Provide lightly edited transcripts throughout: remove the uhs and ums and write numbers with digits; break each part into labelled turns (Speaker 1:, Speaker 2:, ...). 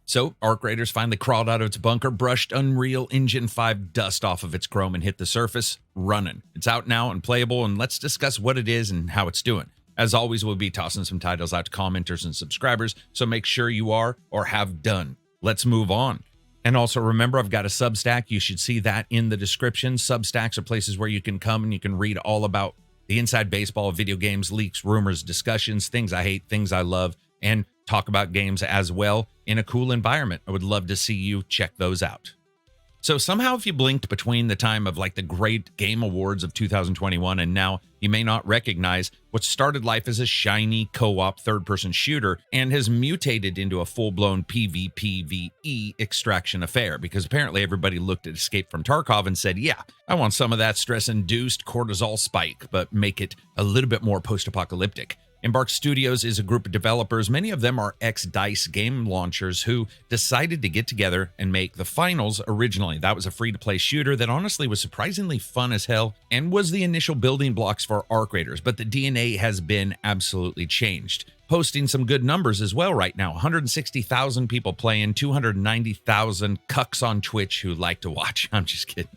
Speaker 1: So, Arc Raiders finally crawled out of its bunker, brushed Unreal Engine 5 dust off of its chrome, and hit the surface running. It's out now and playable, and let's discuss what it is and how it's doing. As always, we'll be tossing some titles out to commenters and subscribers, so make sure you are or have done. Let's move on. And also remember, I've got a Substack. You should see that in the description. Substacks are places where you can come and you can read all about the inside baseball of video games, leaks, rumors, discussions, things I hate, things I love, and talk about games as well in a cool environment. I would love to see you check those out. So somehow if you blinked between the time of like the great game awards of 2021 and now, you may not recognize what started life as a shiny co-op third-person shooter and has mutated into a full-blown PvPvE extraction affair, because apparently everybody looked at Escape from Tarkov and said, yeah, I want some of that stress-induced cortisol spike, but make it a little bit more post-apocalyptic. Embark Studios is a group of developers. Many of them are ex-DICE game launchers who decided to get together and make The Finals originally. That was a free-to-play shooter that honestly was surprisingly fun as hell and was the initial building blocks for Arc Raiders, but the DNA has been absolutely changed. Posting some good numbers as well right now. 160,000 people playing, 290,000 cucks on Twitch who like to watch. I'm just kidding.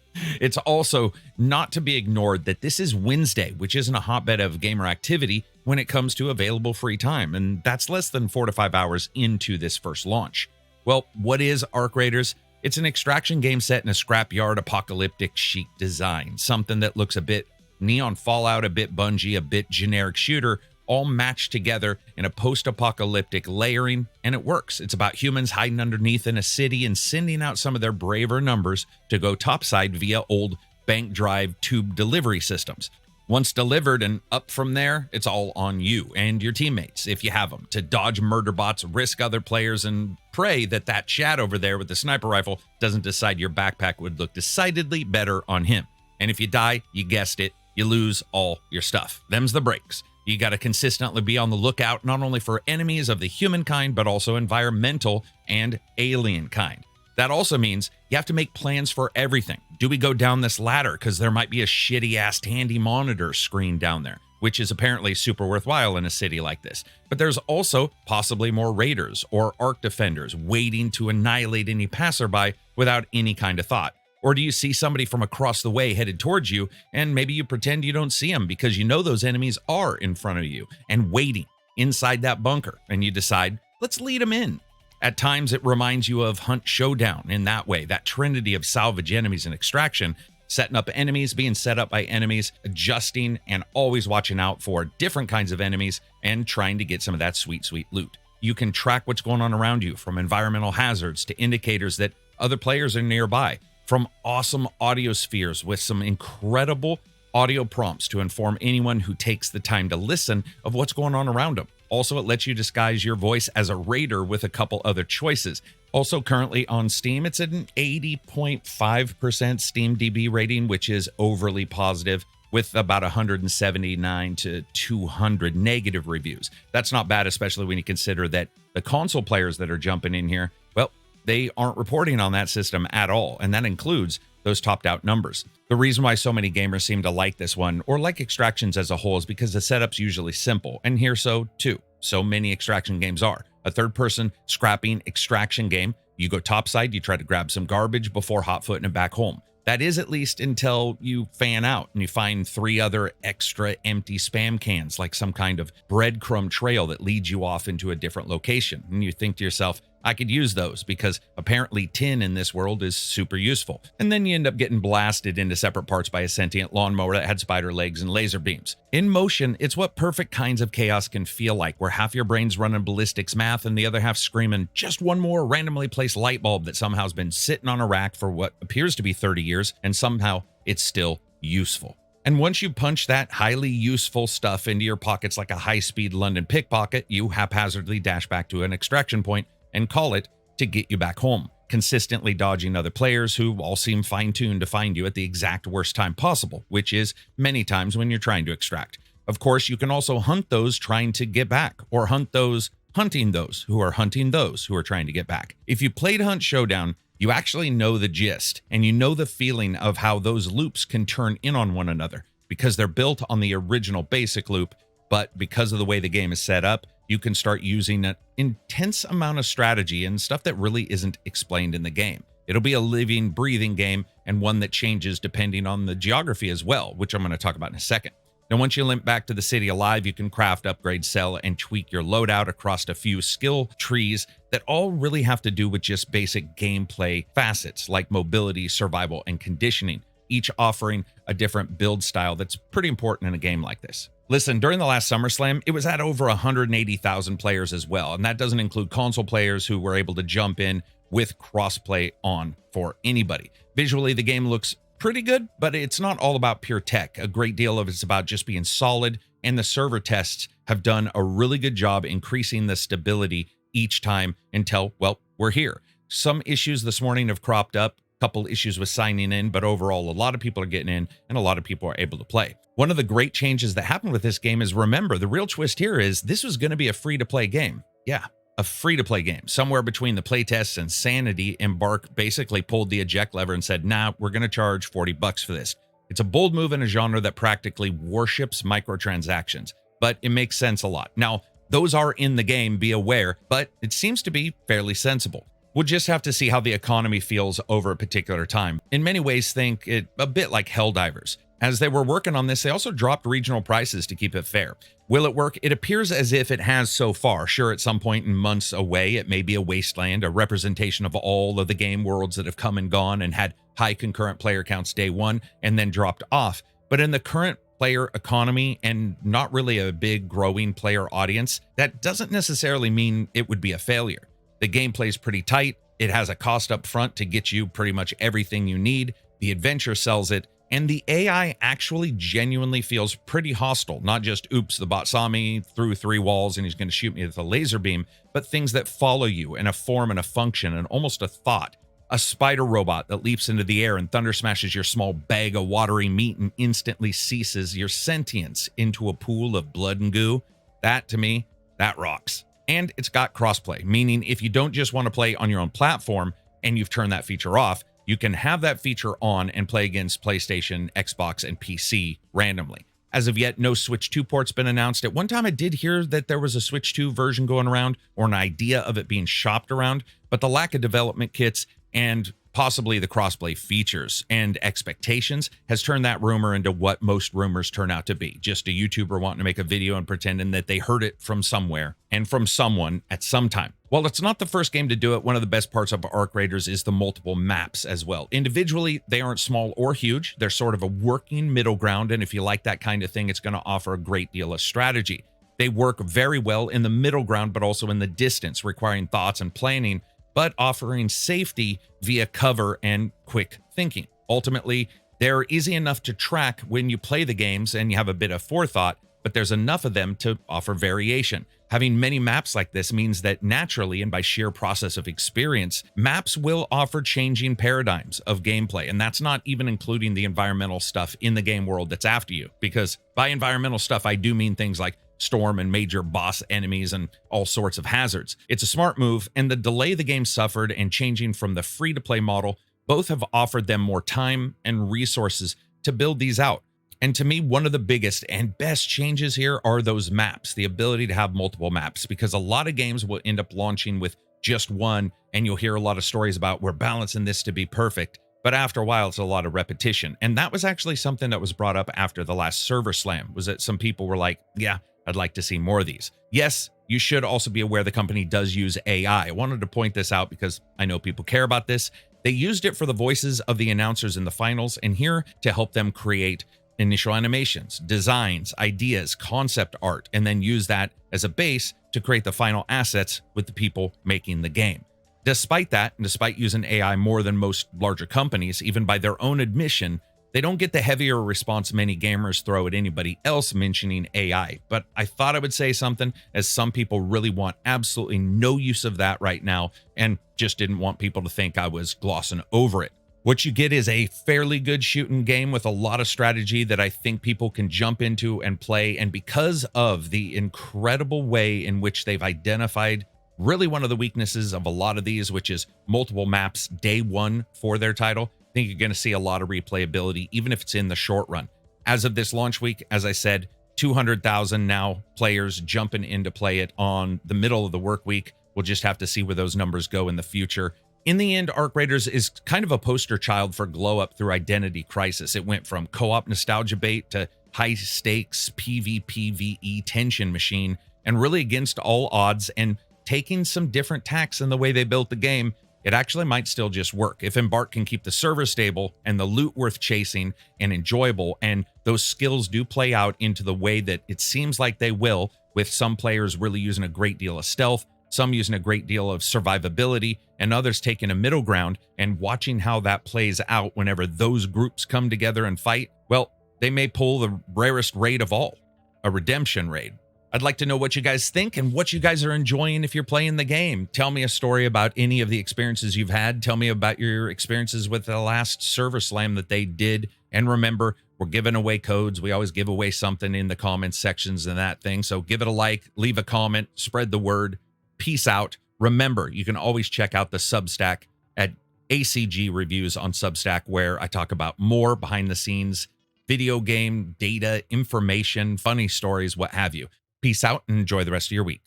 Speaker 1: It's also not to be ignored that this is Wednesday, which isn't a hotbed of gamer activity when it comes to available free time, and that's less than 4 to 5 hours into this first launch. Well, what is Arc Raiders? It's an extraction game set in a scrapyard apocalyptic chic design, something that looks a bit Neon Fallout, a bit Bungie, a bit generic shooter, all matched together in a post-apocalyptic layering, and it works. It's about humans hiding underneath in a city and sending out some of their braver numbers to go topside via old bank drive tube delivery systems. Once delivered and up from there, it's all on you and your teammates, if you have them, to dodge murder bots, risk other players, and pray that that Chad over there with the sniper rifle doesn't decide your backpack would look decidedly better on him. And if you die, you guessed it, you lose all your stuff. Them's the breaks. You got to consistently be on the lookout, not only for enemies of the humankind, but also environmental and alien kind. That also means you have to make plans for everything. Do we go down this ladder? Because there might be a shitty-ass handy monitor screen down there, which is apparently super worthwhile in a city like this. But there's also possibly more raiders or arc defenders waiting to annihilate any passerby without any kind of thought. Or do you see somebody from across the way headed towards you, and maybe you pretend you don't see them because you know those enemies are in front of you and waiting inside that bunker, and you decide, let's lead them in. At times, it reminds you of Hunt Showdown in that way, that trinity of salvage enemies and extraction, setting up enemies, being set up by enemies, adjusting, and always watching out for different kinds of enemies and trying to get some of that sweet, sweet loot. You can track what's going on around you, from environmental hazards to indicators that other players are nearby, from awesome audio spheres with some incredible audio prompts to inform anyone who takes the time to listen of what's going on around them. Also, it lets you disguise your voice as a raider with a couple other choices. Also, currently on Steam, it's at an 80.5% SteamDB rating, which is overly positive, with about 179 to 200 negative reviews. That's not bad, especially when you consider that the console players that are jumping in here, well, they aren't reporting on that system at all, and that includes those topped-out numbers. The reason why so many gamers seem to like this one, or like extractions as a whole, is because the setup's usually simple, and here so too. So many extraction games are. A third-person scrapping extraction game, you go topside, you try to grab some garbage before hotfooting it back home. That is at least until you fan out and you find 3 other extra empty spam cans, like some kind of breadcrumb trail that leads you off into a different location. And you think to yourself, I could use those because apparently tin in this world is super useful. And then you end up getting blasted into separate parts by a sentient lawnmower that had spider legs and laser beams. In motion, it's what perfect kinds of chaos can feel like, where half your brain's running ballistics math and the other half screaming, just one more randomly placed light bulb that somehow has been sitting on a rack for what appears to be 30 years, and somehow it's still useful. And once you punch that highly useful stuff into your pockets like a high-speed London pickpocket, you haphazardly dash back to an extraction point and call it to get you back home, consistently dodging other players who all seem fine-tuned to find you at the exact worst time possible, which is many times when you're trying to extract. Of course, you can also hunt those trying to get back, or hunt those hunting those who are hunting those who are trying to get back. If you played Hunt Showdown, you actually know the gist, and you know the feeling of how those loops can turn in on one another, because they're built on the original basic loop, but because of the way the game is set up, you can start using an intense amount of strategy and stuff that really isn't explained in the game. It'll be a living, breathing game, and one that changes depending on the geography as well, which I'm going to talk about in a second. Now, once you limp back to the city alive, you can craft, upgrade, sell, and tweak your loadout across a few skill trees that all really have to do with just basic gameplay facets like mobility, survival, and conditioning, each offering a different build style that's pretty important in a game like this. Listen, during the last SummerSlam, it was at over 180,000 players as well, and that doesn't include console players who were able to jump in with crossplay on for anybody. Visually, the game looks pretty good, but it's not all about pure tech. A great deal of it's about just being solid, and the server tests have done a really good job increasing the stability each time until, well, we're here. Some issues this morning have cropped up, a couple issues with signing in, but overall, a lot of people are getting in and a lot of people are able to play. One of the great changes that happened with this game is, remember, the real twist here is this was going to be a free-to-play game. Yeah, a free-to-play game. Somewhere between the playtests and Sanity, Embark basically pulled the eject lever and said, nah, we're going to charge $40 for this. It's a bold move in a genre that practically worships microtransactions, but it makes sense a lot. Now, those are in the game, be aware, but it seems to be fairly sensible. We'll just have to see how the economy feels over a particular time. In many ways, think it a bit like Helldivers. As they were working on this, they also dropped regional prices to keep it fair. Will it work? It appears as if it has so far. Sure, at some point in months away, it may be a wasteland, a representation of all of the game worlds that have come and gone and had high concurrent player counts day one and then dropped off. But in the current player economy and not really a big growing player audience, that doesn't necessarily mean it would be a failure. The gameplay is pretty tight. It has a cost up front to get you pretty much everything you need. The adventure sells it. And the AI actually genuinely feels pretty hostile, not just, oops, the bot saw me through 3 walls and he's going to shoot me with a laser beam, but things that follow you in a form and a function and almost a thought. A spider robot that leaps into the air and thunder smashes your small bag of watery meat and instantly ceases your sentience into a pool of blood and goo. That, to me, that rocks. And it's got crossplay, meaning if you don't just want to play on your own platform and you've turned that feature off, you can have that feature on and play against PlayStation, Xbox, and PC randomly. As of yet, no Switch 2 port's been announced. At one time, I did hear that there was a Switch 2 version going around or an idea of it being shopped around, but the lack of development kits and possibly the crossplay features and expectations has turned that rumor into what most rumors turn out to be. Just a YouTuber wanting to make a video and pretending that they heard it from somewhere and from someone at some time. While it's not the first game to do it, one of the best parts of Arc Raiders is the multiple maps as well. Individually, they aren't small or huge. They're sort of a working middle ground, and if you like that kind of thing, it's going to offer a great deal of strategy. They work very well in the middle ground, but also in the distance, requiring thoughts and planning, but offering safety via cover and quick thinking. Ultimately, they're easy enough to track when you play the games and you have a bit of forethought, but there's enough of them to offer variation. Having many maps like this means that naturally and by sheer process of experience, maps will offer changing paradigms of gameplay. And that's not even including the environmental stuff in the game world that's after you. Because by environmental stuff, I do mean things like storm and major boss enemies and all sorts of hazards. It's a smart move, and the delay the game suffered and changing from the free-to-play model, both have offered them more time and resources to build these out. And to me, one of the biggest and best changes here are those maps, the ability to have multiple maps, because a lot of games will end up launching with just one, and you'll hear a lot of stories about we're balancing this to be perfect. But after a while, it's a lot of repetition. And that was actually something that was brought up after the last server slam, was that some people were like, yeah, I'd like to see more of these. Yes, you should also be aware the company does use AI. I wanted to point this out because I know people care about this. They used it for the voices of the announcers in the finals and here to help them create initial animations, designs, ideas, concept art, and then use that as a base to create the final assets with the people making the game. Despite that, and despite using AI more than most larger companies, even by their own admission, they don't get the heavier response many gamers throw at anybody else mentioning AI. But I thought I would say something, as some people really want absolutely no use of that right now and just didn't want people to think I was glossing over it. What you get is a fairly good shooting game with a lot of strategy that I think people can jump into and play. And because of the incredible way in which they've identified really one of the weaknesses of a lot of these, which is multiple maps day one for their title, I think you're going to see a lot of replayability, even if it's in the short run. As of this launch week, as I said, 200,000 now players jumping in to play it on the middle of the work week. We'll just have to see where those numbers go in the future. In the end, Arc Raiders is kind of a poster child for glow up through Identity Crisis. It went from co-op nostalgia bait to high stakes PvPvE tension machine, and really against all odds and taking some different tacks in the way they built the game. It actually might still just work if Embark can keep the server stable and the loot worth chasing and enjoyable, and those skills do play out into the way that it seems like they will, with some players really using a great deal of stealth, some using a great deal of survivability, and others taking a middle ground, and watching how that plays out whenever those groups come together and fight. Well, they may pull the rarest raid of all, a redemption raid. I'd like to know what you guys think and what you guys are enjoying if you're playing the game. Tell me a story about any of the experiences you've had. Tell me about your experiences with the last server slam that they did. And remember, we're giving away codes. We always give away something in the comments sections and that thing. So give it a like, leave a comment, spread the word. Peace out. Remember, you can always check out the Substack at ACG Reviews on Substack, where I talk about more behind the scenes, video game data, information, funny stories, what have you. Peace out and enjoy the rest of your week.